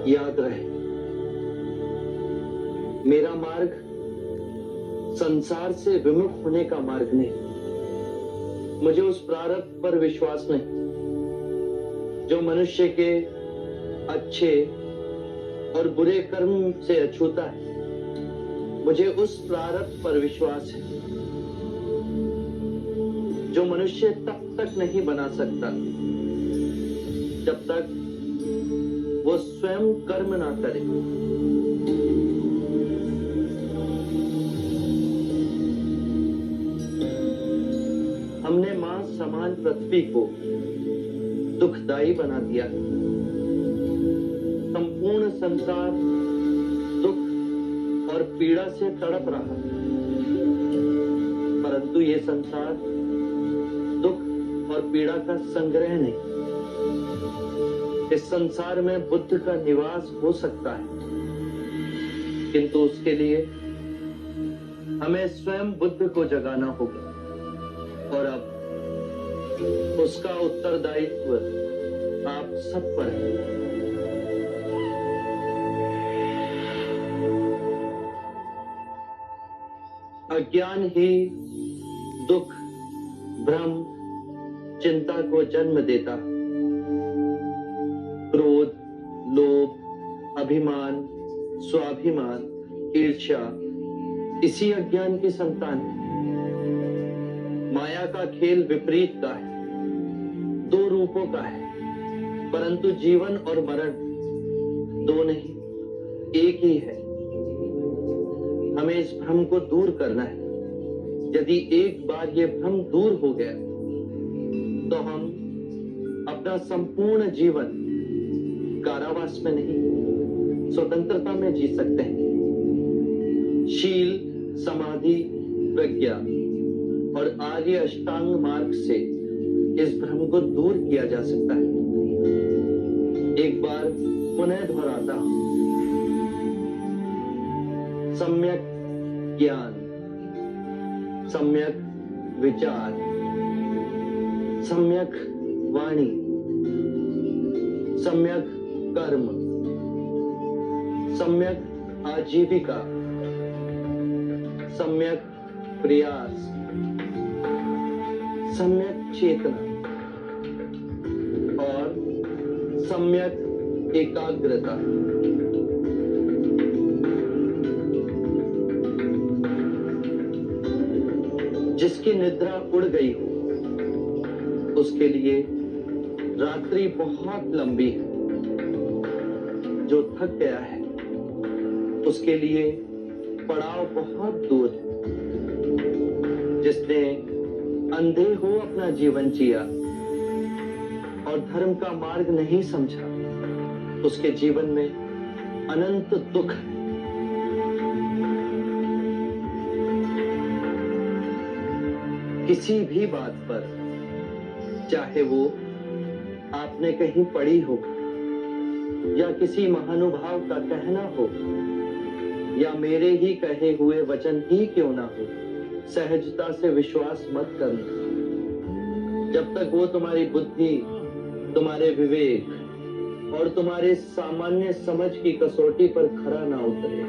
याद रहे, मेरा मार्ग संसार से विमुख होने का मार्ग नहीं। मुझे उस प्रारब्ध पर विश्वास नहीं जो मनुष्य के अच्छे और बुरे कर्म से अछूता है। मुझे उस प्रारब्ध पर विश्वास है जो मनुष्य तब तक नहीं बना सकता जब तक वो स्वयं कर्म ना करे। हमने मां समान पृथ्वी को दुखदाई बना दिया। संपूर्ण संसार दुख और पीड़ा से तड़प रहा, परंतु ये संसार दुख और पीड़ा का संग्रह नहीं। इस संसार में बुद्ध का निवास हो सकता है, किंतु उसके लिए हमें स्वयं बुद्ध को जगाना होगा। और अब उसका उत्तरदायित्व आप सब पर है। अज्ञान ही दुख, भ्रम, चिंता को जन्म देता। क्रोध, लोभ, अभिमान, स्वाभिमान, ईर्ष्या इसी अज्ञान की संतान है। माया का खेल विपरीत का है, दो रूपों का है, परंतु जीवन और मरण दो नहीं, एक ही है। हमें इस भ्रम को दूर करना है। यदि एक बार ये भ्रम दूर हो गया तो हम अपना संपूर्ण जीवन कारावास में नहीं, स्वतंत्रता में जी सकते हैं। शील, समाधि, प्रज्ञा और आर्य अष्टांग मार्ग से इस भ्रम को दूर किया जा सकता है। एक बार पुनः दोहराता हूं, सम्यक ज्ञान, सम्यक विचार, सम्यक वाणी, सम्यक कर्म, सम्यक आजीविका, सम्यक प्रयास, सम्यक चेतना और सम्यक एकाग्रता। जिसकी निद्रा उड़ गई हो उसके लिए रात्रि बहुत लंबी है। जो थक गया है उसके लिए पड़ाव बहुत दूर है। जिसने अंधे हो अपना जीवन जिया और धर्म का मार्ग नहीं समझा, उसके जीवन में अनंत दुख है। किसी भी बात पर, चाहे वो आपने कहीं पढ़ी हो या किसी महानुभाव का कहना हो या मेरे ही कहे हुए वचन ही क्यों ना हो, सहजता से विश्वास मत करना। जब तक वो तुम्हारी बुद्धि, तुम्हारे विवेक और तुम्हारे सामान्य समझ की कसौटी पर खरा ना उतरे।